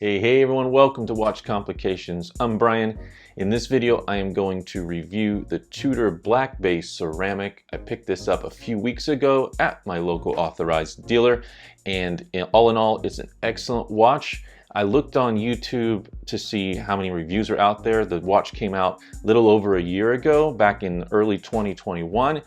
Hey everyone, welcome to Watch Complications. I'm Brian. In this video, I am going to review the Tudor Black Bay Ceramic. I picked this up a few weeks ago at my local authorized dealer, and all in all, it's an excellent watch. I looked on YouTube to see how many reviews are out there. The watch came out a little over a year ago, back in early 2021.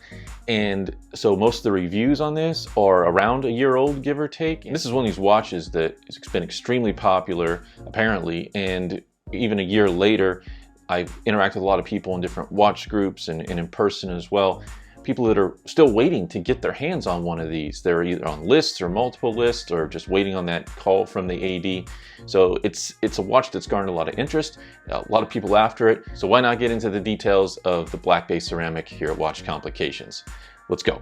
And so most of the reviews on this are around a year old, give or take. And this is one of these watches that has been extremely popular, apparently. And even a year later, I've interacted with a lot of people in different watch groups and in person as well. People that are still waiting to get their hands on one of these. They're either on lists or multiple lists or just waiting on that call from the AD. So it's a watch that's garnered a lot of interest, a lot of people after it. So why not get into the details of the Black Bay Ceramic here at Watch Complications? Let's go.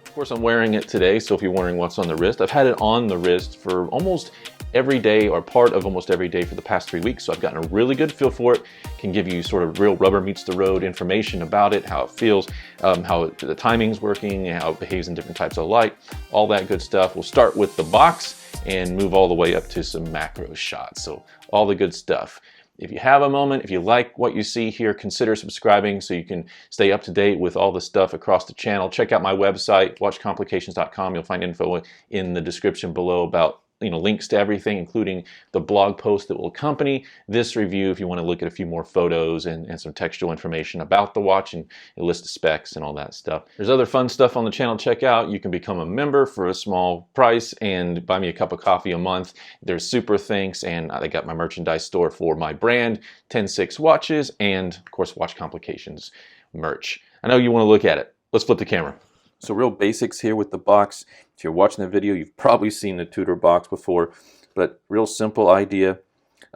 Of course, I'm wearing it today, so if you're wondering what's on the wrist, I've had it on the wrist for almost every day or part of almost every day for the past 3 weeks, so I've gotten a really good feel for it. Can give you sort of real rubber meets the road information about it, how it feels, how the timing's working, how it behaves in different types of light, all that good stuff. We'll start with the box and move all the way up to some macro shots, so all the good stuff. If you have a moment, if you like what you see here, consider subscribing so you can stay up to date with all the stuff across the channel. Check out my website, watchcomplications.com. You'll find info in the description below about links to everything, including the blog post that will accompany this review if you want to look at a few more photos and some textual information about the watch and a list of specs and all that stuff. There's other fun stuff on the channel to check out. You can become a member for a small price and buy me a cup of coffee a month. There's super thanks, and I got my merchandise store for my brand, 10-6 watches, and of course Watch Complications merch. I know you want to look at it. Let's flip the camera. So real basics here with the box. If you're watching the video, you've probably seen the Tudor box before, but real simple idea.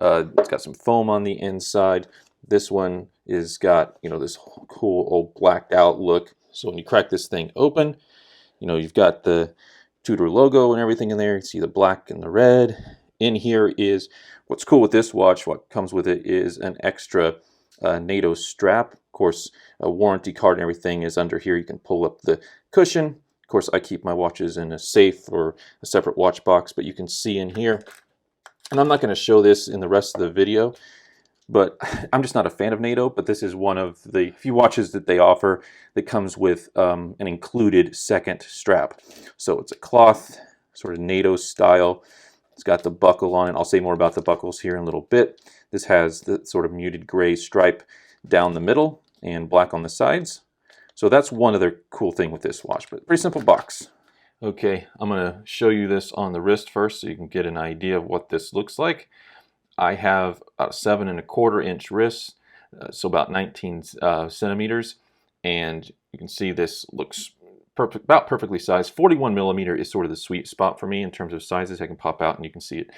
It's got some foam on the inside. This one is got, this cool old blacked out look. So when you crack this thing open, you've got the Tudor logo and everything in there. You see the black and the red. In here is, what's cool with this watch, what comes with it is an extra NATO strap. Of course, a warranty card and everything is under here. You can pull up the cushion. Of course, I keep my watches in a safe or a separate watch box, but you can see in here, and I'm not going to show this in the rest of the video, but I'm just not a fan of NATO, but this is one of the few watches that they offer that comes with an included second strap. So it's a cloth, sort of NATO style. It's got the buckle on it. I'll say more about the buckles here in a little bit. This has the sort of muted gray stripe down the middle and black on the sides. So that's one other cool thing with this watch, but pretty simple box. Okay, I'm going to show you this on the wrist first so you can get an idea of what this looks like. I have about a 7¼ inch wrist, so about 19 centimeters, and you can see this looks about perfectly sized. 41 millimeter is sort of the sweet spot for me in terms of sizes. I can pop out and you can see it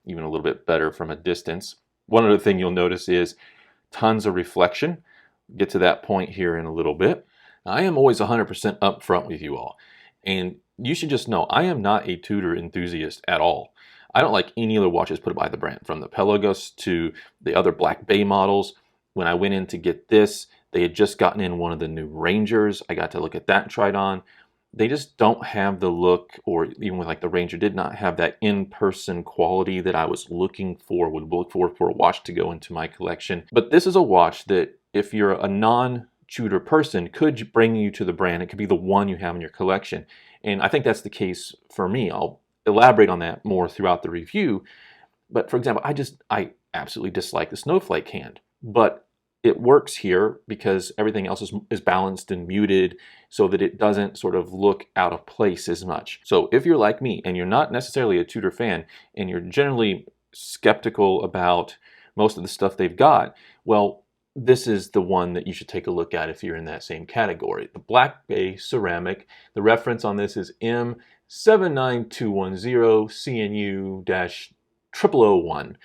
even a little bit better from a distance. One other thing you'll notice is tons of reflection. Get to that point here in a little bit. I am always 100% upfront with you all, and you should just know I am not a Tudor enthusiast at all. I don't like any other watches put by the brand, from the Pelagos to the other Black Bay models. When I went in to get this, they had just gotten in one of the new Rangers. I got to look at that and try it on. They just don't have the look, or even with like the Ranger, did not have that in-person quality that I was looking for, would look for a watch to go into my collection. But this is a watch that if you're a non-Tudor person could bring you to the brand. It could be the one you have in your collection. And I think that's the case for me. I'll elaborate on that more throughout the review. But for example, I absolutely dislike the snowflake hand. But it works here because everything else is balanced and muted so that it doesn't sort of look out of place as much. So if you're like me and you're not necessarily a Tudor fan and you're generally skeptical about most of the stuff they've got, well, this is the one that you should take a look at if you're in that same category. The Black Bay Ceramic, the reference on this is M79210 CNU-0001.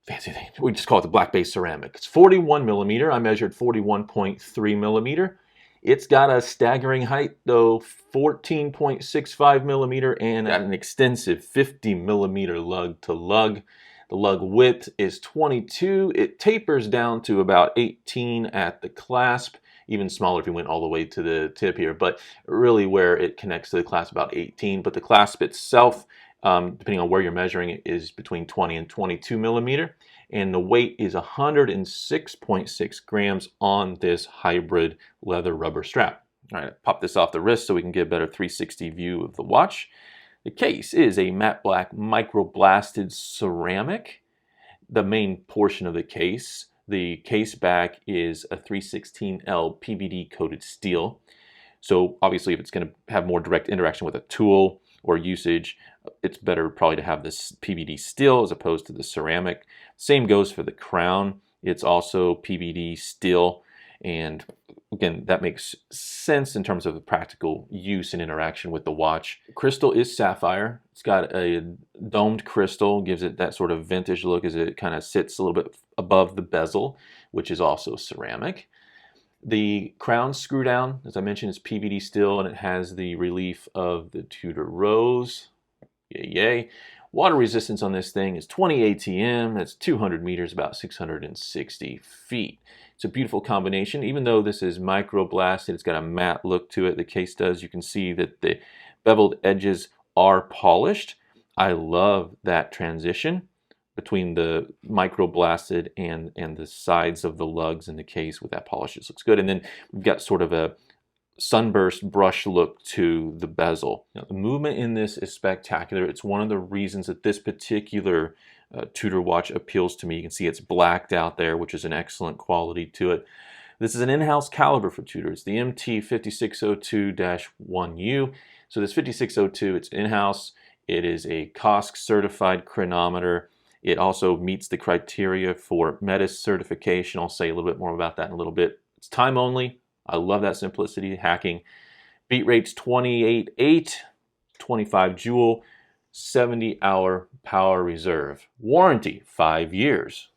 Fancy thing. We just call it the Black Bay Ceramic. It's 41 millimeter. I measured 41.3 millimeter. It's got a staggering height though, 14.65 millimeter, and an extensive 50 millimeter lug to lug. The lug width is 22. It tapers down to about 18 at the clasp, even smaller if you went all the way to the tip here, but really where it connects to the clasp about 18. But the clasp itself, depending on where you're measuring it, is between 20 and 22 millimeter. And the weight is 106.6 grams on this hybrid leather rubber strap. All right, pop this off the wrist so we can get a better 360 view of the watch. The case is a matte black microblasted ceramic. The main portion of the case back is a 316L PVD coated steel. So obviously if it's going to have more direct interaction with a tool or usage, it's better probably to have this PVD steel as opposed to the ceramic. Same goes for the crown. It's also PVD steel. And again, that makes sense in terms of the practical use and interaction with the watch. Crystal is sapphire. It's got a domed crystal, gives it that sort of vintage look as it kind of sits a little bit above the bezel, which is also ceramic. The crown screw down, as I mentioned, is PVD steel, and it has the relief of the Tudor rose. Yay, yay. Water resistance on this thing is 20 ATM. That's 200 meters, about 660 feet. It's a beautiful combination. Even though this is microblasted, it's got a matte look to it. The case does. You can see that the beveled edges are polished. I love that transition between the microblasted and the sides of the lugs in the case with that polish. This looks good. And then we've got sort of a sunburst brush look to the bezel. Now, the movement in this is spectacular. It's one of the reasons that this particular Tudor watch appeals to me. You can see it's blacked out there, which is an excellent quality to it. This is an in-house caliber for Tudor. It's the MT 5602-1U. So this 5602, it's in-house. It is a COSC certified chronometer. It also meets the criteria for METIS certification. I'll say a little bit more about that in a little bit. It's time only. I love that simplicity, hacking. Beat rate's 28.8, 25 joule, 70-hour power reserve. Warranty, 5 years.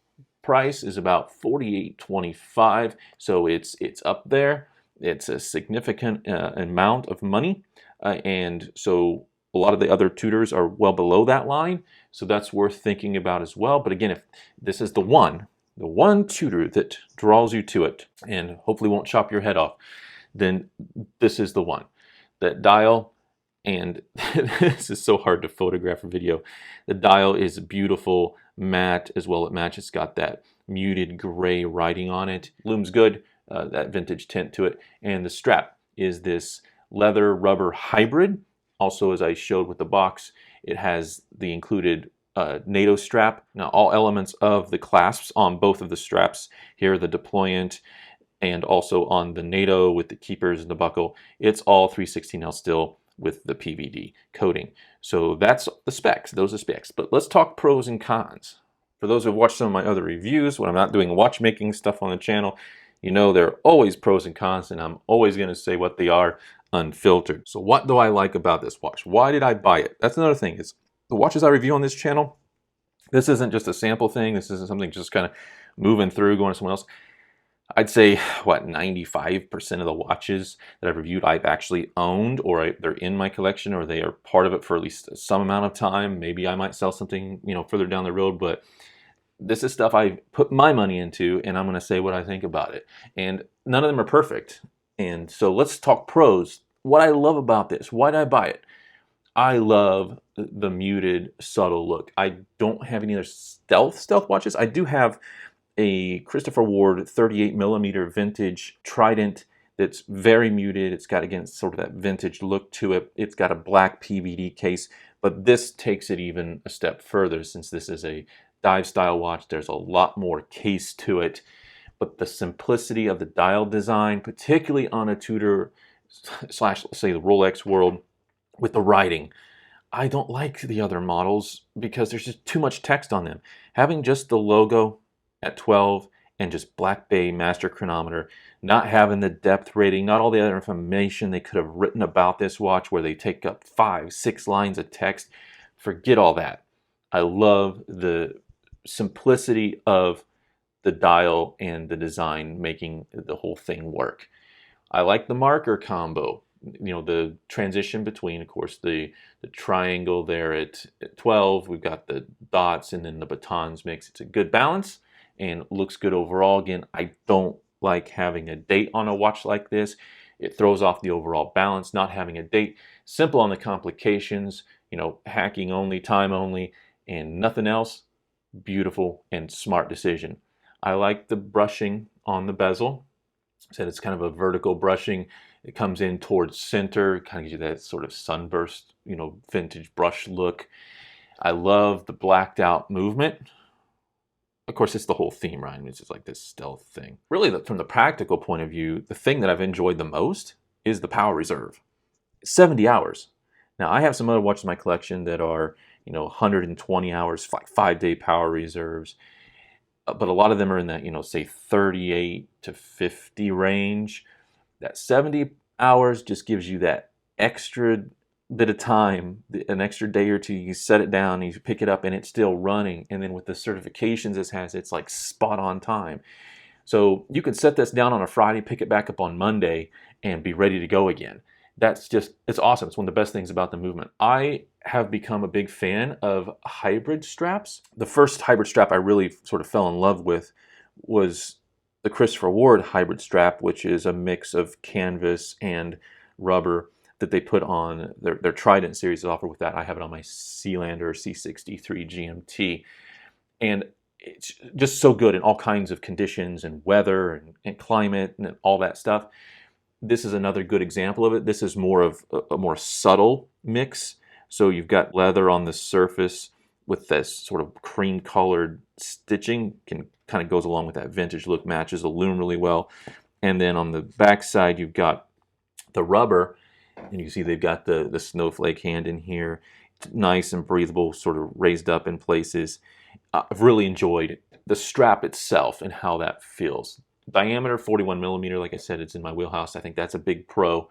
Price is about $48.25, so it's up there. It's a significant amount of money, and so a lot of the other Tudors are well below that line, so that's worth thinking about as well. But again, if this is the one Tudor that draws you to it and hopefully won't chop your head off, then this is the one. That dial, and this is so hard to photograph or video, the dial is beautiful, matte as well. It matches. It's got that muted gray writing on it. Looms good, that vintage tint to it. And the strap is this leather rubber hybrid. Also, as I showed with the box, it has the included NATO strap. Now, all elements of the clasps on both of the straps here, the deployant and also on the NATO with the keepers and the buckle, it's all 316L still with the PVD coating. So that's the specs, those are specs. But let's talk pros and cons. For those who have watched some of my other reviews, when I'm not doing watchmaking stuff on the channel, you know there are always pros and cons, and I'm always going to say what they are unfiltered. So what do I like about this watch? Why did I buy it? That's another thing, is the watches I review on this channel, this isn't just a sample thing. This isn't something just kind of moving through, going to someone else. I'd say, what, 95% of the watches that I've reviewed I've actually owned, or they're in my collection, or they are part of it for at least some amount of time. Maybe I might sell something, further down the road, but this is stuff I put my money into, and I'm going to say what I think about it. And none of them are perfect. And so let's talk pros. What I love about this, why did I buy it? I love the muted, subtle look. I don't have any other stealth watches. I do have a Christopher Ward 38 millimeter vintage Trident that's very muted. It's got, again, sort of that vintage look to it. It's got a black PVD case, but this takes it even a step further. Since this is a dive style watch, there's a lot more case to it. But the simplicity of the dial design, particularly on a Tudor / let's say the Rolex world, with the writing, I don't like the other models because there's just too much text on them. Having just the logo at 12 and just Black Bay Master Chronometer, not having the depth rating, not all the other information they could have written about this watch where they take up 5-6 lines of text, forget all that. I love the simplicity of the dial and the design making the whole thing work. I like the marker combo. You know, the transition between, of course, the triangle there at 12, we've got the dots and then the batons mix. It's a good balance and looks good overall. Again, I don't like having a date on a watch like this. It throws off the overall balance, not having a date. Simple on the complications, you know, hacking only, time only, and nothing else. Beautiful and smart decision. I like the brushing on the bezel. I said it's kind of a vertical brushing. It comes in towards center, kind of gives you that sort of sunburst, you know, vintage brush look. I love the blacked out movement. Of course, it's the whole theme, right? I mean, it's just like this stealth thing. Really, from the practical point of view, the thing that I've enjoyed the most is the power reserve. 70 hours. Now, I have some other watches in my collection that are, you know, 120 hours, like 5-day power reserves. But a lot of them are in that, you know, say 38 to 50 range. That 70 hours just gives you that extra bit of time, an extra day or two. You set it down, you pick it up, and it's still running. And then with the certifications this has, it's like spot on time. So you can set this down on a Friday, pick it back up on Monday, and be ready to go again. That's just, it's awesome. It's one of the best things about the movement. I have become a big fan of hybrid straps. The first hybrid strap I really sort of fell in love with was the Christopher Ward hybrid strap, which is a mix of canvas and rubber that they put on their Trident series is offered with that. I have it on my Sealander C63 GMT. And it's just so good in all kinds of conditions and weather and climate and all that stuff. This is another good example of it. This is more of a more subtle mix. So you've got leather on the surface with this sort of cream colored stitching, kind of goes along with that vintage look, matches the loom really well. And then on the back side, you've got the rubber, and you see they've got the snowflake hand in here. It's nice and breathable, sort of raised up in places. I've really enjoyed the strap itself and how that feels. Diameter 41 millimeter, like I said, it's in my wheelhouse. I think that's a big pro.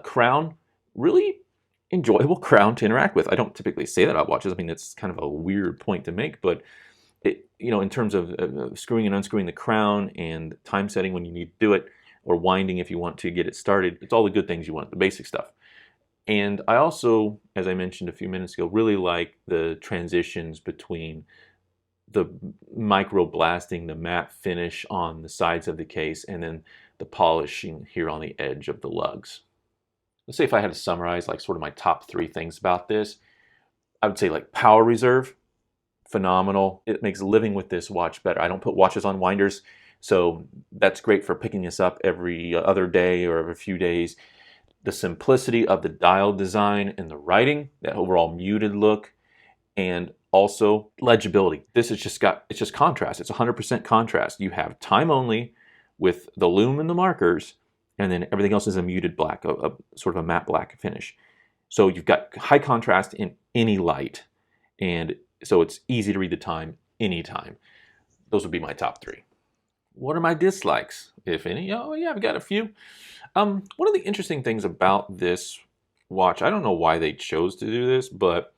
Crown, really enjoyable crown to interact with. I don't typically say that about watches. I mean, it's kind of a weird point to make, but it, you know, in terms of screwing and unscrewing the crown and time setting when you need to do it, or winding if you want to get it started, it's all the good things you want, the basic stuff. And I also, as I mentioned a few minutes ago, really like the transitions between the micro blasting, the matte finish on the sides of the case, and then the polishing here on the edge of the lugs. Let's say if I had to summarize like sort of my top 3 things about this, I would say like power reserve, phenomenal. It makes living with this watch better. I don't put watches on winders, so that's great for picking this up every other day or every few days. The simplicity of the dial design and the writing, that overall muted look, and also legibility. This is it's just contrast. It's 100% contrast. You have time only with the loom and the markers, and then everything else is a muted black, a sort of a matte black finish. So you've got high contrast in any light, and so it's easy to read the time anytime. Those would be my top 3. What are my dislikes, if any? Oh yeah, I've got a few. One of the interesting things about this watch, I don't know why they chose to do this, but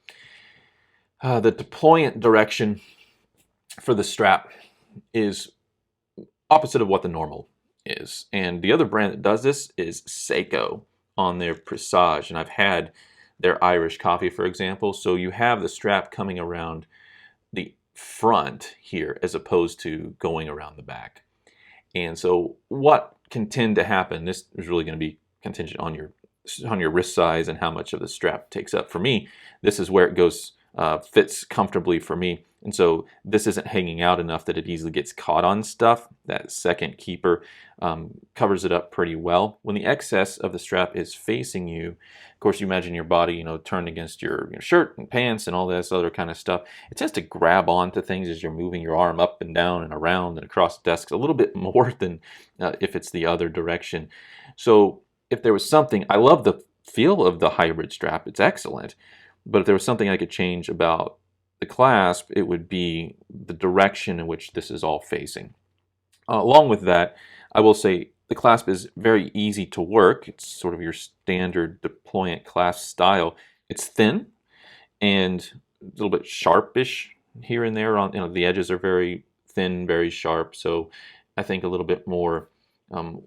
the deployant direction for the strap is opposite of what the normal is. And the other brand that does this is Seiko on their Presage. And I've had their Irish coffee, for example. So you have the strap coming around the front here as opposed to going around the back. And so what can tend to happen, this is really going to be contingent on your wrist size and how much of the strap takes up. For me, this is where it goes, fits comfortably for me. And so this isn't hanging out enough that it easily gets caught on stuff. That second keeper covers it up pretty well. When the excess of the strap is facing you, of course, you imagine your body, turned against your shirt and pants and all this other kind of stuff. It tends to grab onto things as you're moving your arm up and down and around and across desks a little bit more than if it's the other direction. So if there was something, I love the feel of the hybrid strap. It's excellent. But if there was something I could change about the clasp, it would be the direction in which this is all facing. Along with that, I will say the clasp is very easy to work. It's sort of your standard deployant clasp style. It's thin and a little bit sharpish here and there. The edges are very thin, very sharp. So I think a little bit more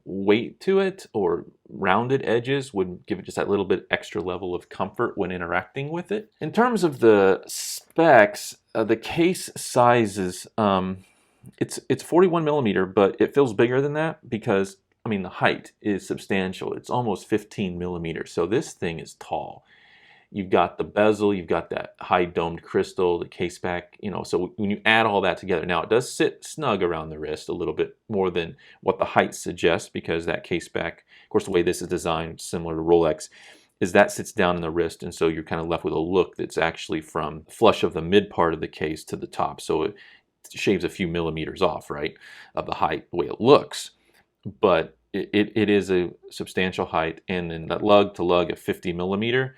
weight to it, or rounded edges would give it just that little bit extra level of comfort when interacting with it. In terms of the specs, the case sizes, it's 41 millimeter, but it feels bigger than that because, I mean, the height is substantial. It's almost 15 millimeters, so this thing is tall. You've got the bezel, you've got that high domed crystal, the case back, you know, so when you add all that together, now it does sit snug around the wrist a little bit more than what the height suggests, because that case back, of course, the way this is designed, similar to Rolex, is that sits down in the wrist, and so you're kind of left with a look that's actually from flush of the mid part of the case to the top. So it shaves a few millimeters off, right, of the height, the way it looks. But it is a substantial height, and then that lug to lug at 50 millimeter,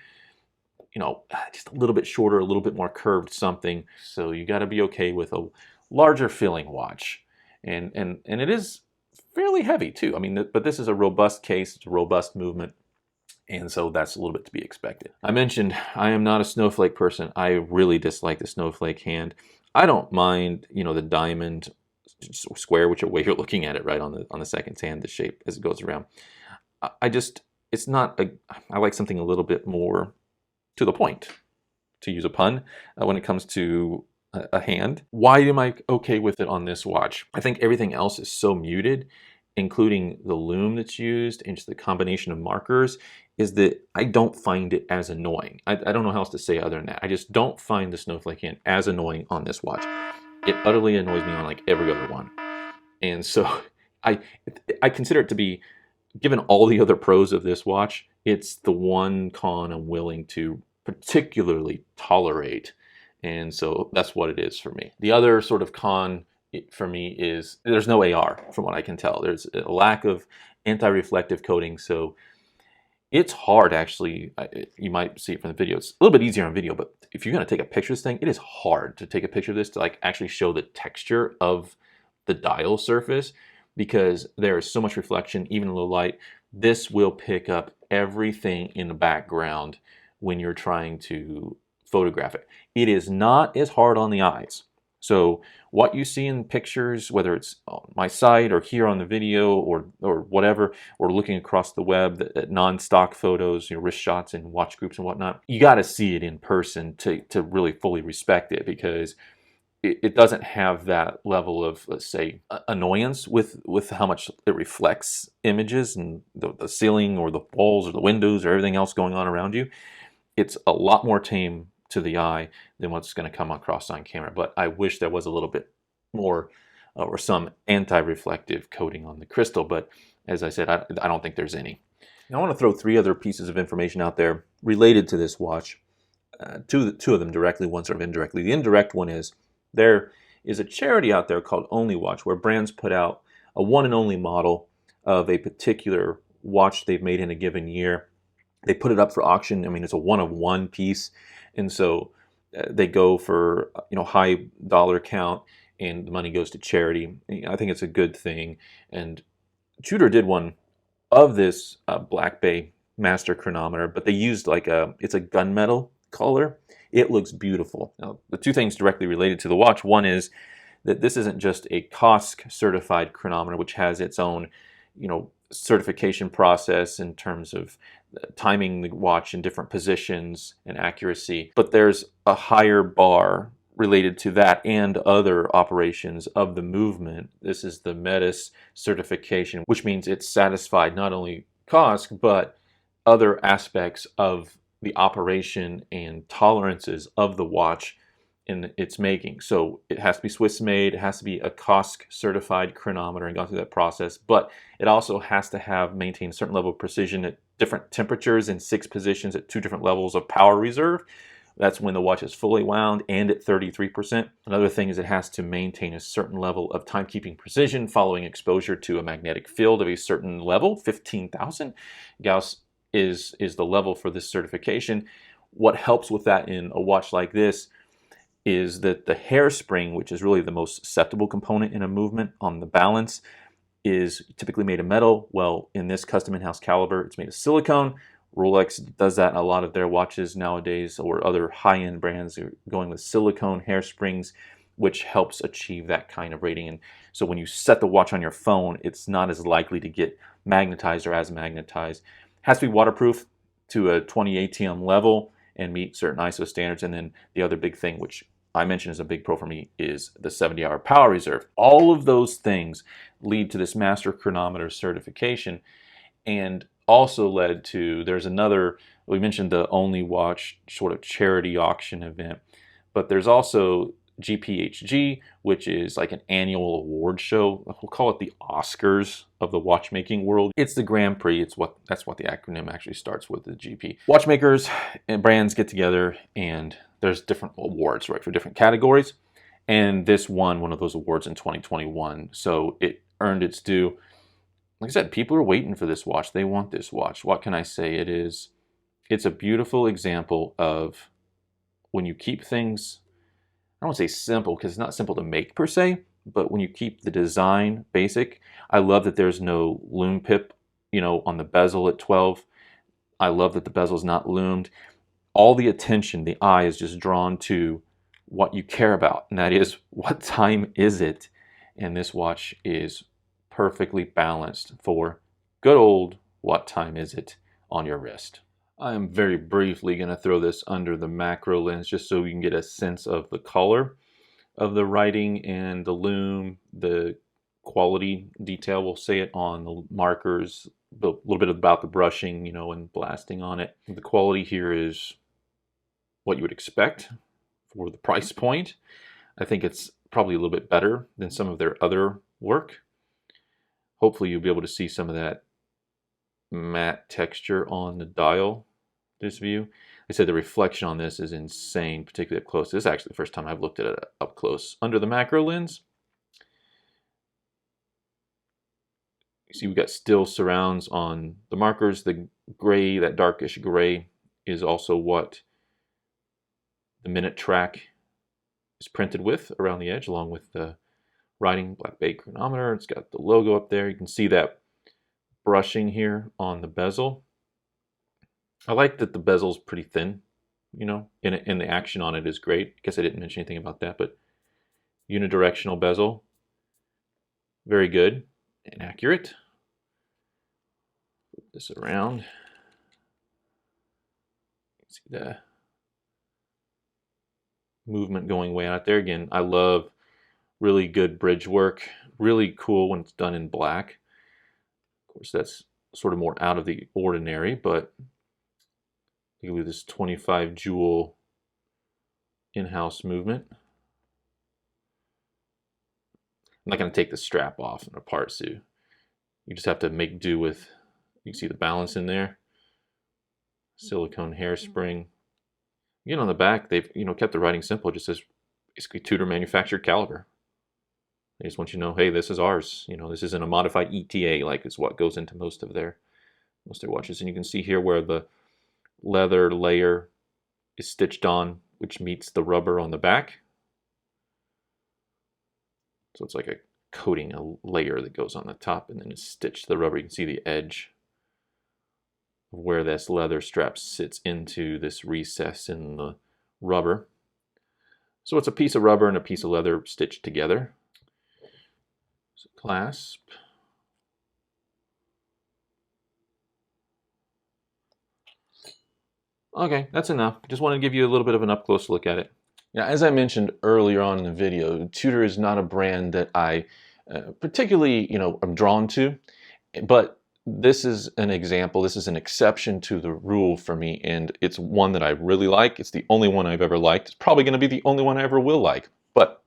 you know, just a little bit shorter, a little bit more curved something. So you got to be okay with a larger feeling watch. And it is fairly heavy too. I mean, but this is a robust case, it's a robust movement. And so that's a little bit to be expected. I mentioned I am not a snowflake person. I really dislike the snowflake hand. I don't mind, you know, the diamond square, which way you're looking at it, right, on the second hand, the shape as it goes around. It's not I like something a little bit more to the point, to use a pun, when it comes to a hand. Why am I okay with it on this watch? I think everything else is so muted, including the lume that's used and just the combination of markers, is that I don't find it as annoying. I don't know how else to say other than that. I just don't find the snowflake hand as annoying on this watch. It utterly annoys me on like every other one. And so I consider it to be, given all the other pros of this watch, it's the one con I'm willing to particularly tolerate. And so that's what it is for me. The other sort of con for me is there's no AR, from what I can tell. There's a lack of anti-reflective coating, so it's hard, actually. You might see it from the video. It's a little bit easier on video, but if you're going to take a picture of this thing, it is hard to take a picture of this to like actually show the texture of the dial surface, because there is so much reflection, even in low light. This will pick up everything in the background when you're trying to photograph it. It is not as hard on the eyes. So what you see in pictures, whether it's on my site or here on the video or whatever, or looking across the web at non-stock photos, you know, wrist shots and watch groups and whatnot, you got to see it in person to really fully respect it, because it doesn't have that level of, let's say, annoyance with how much it reflects images and the ceiling or the walls or the windows or everything else going on around you. It's a lot more tame to the eye than what's going to come across on camera. But I wish there was a little bit more or some anti-reflective coating on the crystal. But as I said, I don't think there's any. Now, I want to throw 3 other pieces of information out there related to this watch. Two of them directly, one sort of indirectly. The indirect one is, there is a charity out there called Only Watch, where brands put out a one and only model of a particular watch they've made in a given year. They put it up for auction. I mean, it's a one-of-one piece, and so they go for, you know, high dollar count, and the money goes to charity. I think it's a good thing. And Tudor did one of this Black Bay master chronometer, but they used like it's a gunmetal color. It looks beautiful. Now, the 2 things directly related to the watch, one is that this isn't just a COSC certified chronometer, which has its own, you know, certification process in terms of timing the watch in different positions and accuracy, but there's a higher bar related to that and other operations of the movement. This is the METIS certification, which means it's satisfied not only COSC, but other aspects of the operation and tolerances of the watch in its making. So it has to be Swiss made, it has to be a COSC certified chronometer and gone through that process, but it also has to have maintained a certain level of precision at different temperatures in 6 positions at 2 different levels of power reserve. That's when the watch is fully wound and at 33%. Another thing is it has to maintain a certain level of timekeeping precision following exposure to a magnetic field of a certain level, 15,000 Gauss is the level for this certification. What helps with that in a watch like this is that the hairspring, which is really the most susceptible component in a movement on the balance, is typically made of metal. Well, in this custom in-house caliber, it's made of silicone. Rolex does that in a lot of their watches nowadays, or other high-end brands are going with silicone hairsprings, which helps achieve that kind of rating. And So when you set the watch on your phone, it's not as likely to get magnetized or as magnetized. Has to be waterproof to a 20 ATM level and meet certain ISO standards. And then the other big thing, which I mentioned is a big pro for me, is the 70-hour power reserve. All of those things lead to this master chronometer certification, and also led to, there's another, we mentioned the Only Watch sort of charity auction event, but there's also GPHG, which is like an annual award show. We'll call it the Oscars of the watchmaking world. It's the Grand Prix. That's what the acronym actually starts with, the GP. Watchmakers and brands get together, and there's different awards, right, for different categories. And this won one of those awards in 2021. So it earned its due. Like I said, people are waiting for this watch. They want this watch. What can I say? It's a beautiful example of when you keep things, I don't want to say simple because it's not simple to make per se, but when you keep the design basic. I love that there's no loom pip, on the bezel at 12. I love that the bezel is not loomed. All the attention, the eye is just drawn to what you care about, and that is, what time is it? And this watch is perfectly balanced for good old what time is it on your wrist. I am very briefly going to throw this under the macro lens just so you can get a sense of the color of the writing and the loom, the quality detail, we'll say it, on the markers, a little bit about the brushing, and blasting on it. The quality here is what you would expect for the price point. I think it's probably a little bit better than some of their other work. Hopefully you'll be able to see some of that matte texture on the dial, this view. I said the reflection on this is insane, particularly up close. This is actually the first time I've looked at it up close under the macro lens. You see we've got still surrounds on the markers. The gray, that darkish gray, is also what the minute track is printed with around the edge, along with the writing Black Bay chronometer. It's got the logo up there. You can see that brushing here on the bezel. I like that the bezel's pretty thin, and the action on it is great. I guess I didn't mention anything about that, but unidirectional bezel, very good and accurate. Flip this around. See the movement going way out there. Again, I love really good bridge work. Really cool when it's done in black. Of course, that's sort of more out of the ordinary, but you look at this 25 jewel in-house movement. I'm not going to take the strap off and apart, so you just have to make do with, you can see the balance in there. Silicone hairspring. Again, on the back, they've kept the writing simple. It just says basically Tudor manufactured caliber. They just want you to know, hey, this is ours. This isn't a modified ETA like is what goes into most of their watches. And you can see here where the leather layer is stitched on, which meets the rubber on the back. So it's like a coating, a layer that goes on the top, and then it's stitched to the rubber. You can see the edge of where this leather strap sits into this recess in the rubber. So it's a piece of rubber and a piece of leather stitched together. So clasp. Okay, that's enough. Just want to give you a little bit of an up-close look at it. Now, as I mentioned earlier on in the video, Tudor is not a brand that I particularly, am drawn to, but this is an example, this is an exception to the rule for me, and it's one that I really like. It's the only one I've ever liked. It's probably going to be the only one I ever will like, but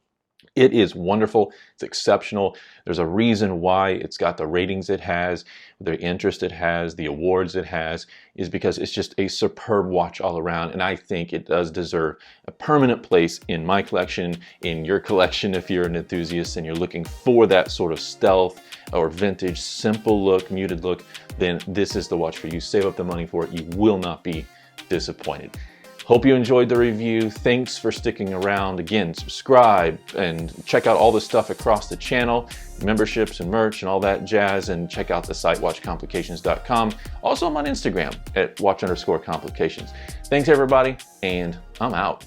it is wonderful. It's exceptional. There's a reason why it's got the ratings it has, the interest it has, the awards it has, is because it's just a superb watch all around. And I think it does deserve a permanent place in my collection, in your collection if you're an enthusiast and you're looking for that sort of stealth or vintage, simple look, muted look, then this is the watch for you. Save up the money for it. You will not be disappointed. Hope you enjoyed the review. Thanks for sticking around. Again, subscribe and check out all the stuff across the channel, memberships and merch and all that jazz, and check out the site watchcomplications.com. Also, I'm on Instagram at watch_complications. Thanks everybody, and I'm out.